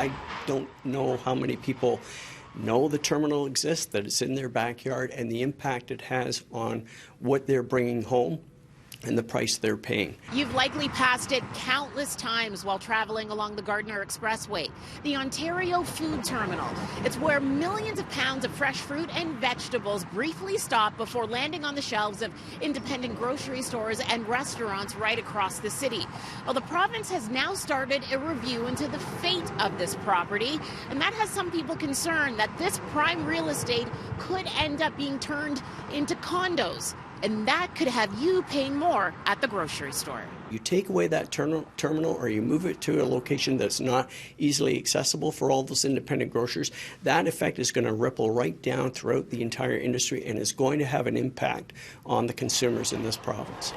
I don't know how many people know the terminal exists, that it's in their backyard, and the impact it has on what they're bringing home and the price they're paying. You've likely passed it countless times while traveling along the Gardiner Expressway, the Ontario Food Terminal. It's where millions of pounds of fresh fruit and vegetables briefly stop before landing on the shelves of independent grocery stores and restaurants right across the city. Well, the province has now started a review into the fate of this property, and that has some people concerned that this prime real estate could end up being turned into condos. And that could have you paying more at the grocery store. You take away that terminal or you move it to a location that's not easily accessible for all those independent grocers, that effect is going to ripple right down throughout the entire industry and is going to have an impact on the consumers in this province.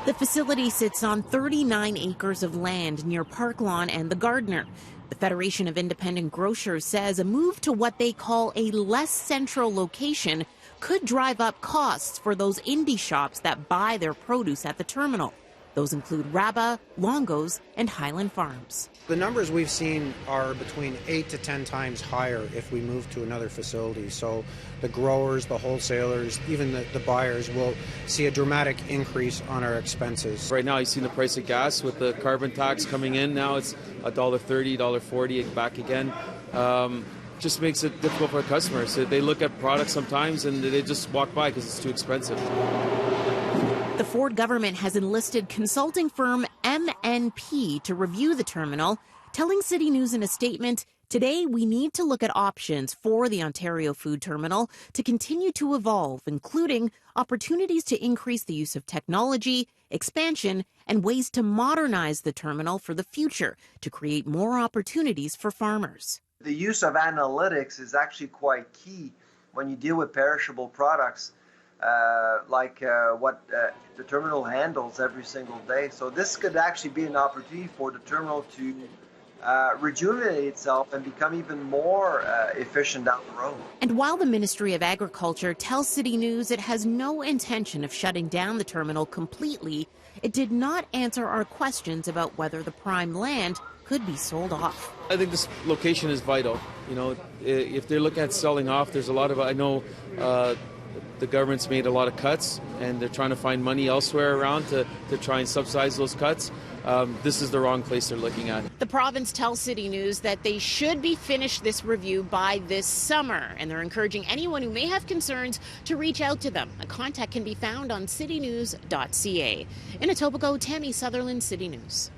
The facility sits on 39 acres of land near Park Lawn and the Gardiner. The Federation of Independent Grocers says a move to what they call a less central location could drive up costs for those indie shops that buy their produce at the terminal. Those include Rabba, Longo's, and Highland Farms. The numbers we've seen are between 8 to 10 times higher if we move to another facility. So the growers, the wholesalers, even the buyers will see a dramatic increase on our expenses. Right now, you've seen the price of gas with the carbon tax coming in. Now it's $1.30, $1.40 back again. Just makes it difficult for customers. They look at products sometimes and they just walk by because it's too expensive. The Ford government has enlisted consulting firm MNP to review the terminal, telling City News in a statement, "Today we need to look at options for the Ontario Food Terminal to continue to evolve, including opportunities to increase the use of technology, expansion, and ways to modernize the terminal for the future to create more opportunities for farmers." The use of analytics is actually quite key when you deal with perishable products, like what the terminal handles every single day. So this could actually be an opportunity for the terminal to rejuvenate itself and become even more efficient down the road. And while the Ministry of Agriculture tells City News it has no intention of shutting down the terminal completely, it did not answer our questions about whether the prime land could be sold off. I think this location is vital. You know, if they're looking at selling off, there's a lot of, I know the government's made a lot of cuts and they're trying to find money elsewhere around to try and subsidize those cuts. This is the wrong place they're looking at. The province tells City News that they should be finished this review by this summer, and they're encouraging anyone who may have concerns to reach out to them. A contact can be found on citynews.ca. In Etobicoke, Tammy Sutherland, City News.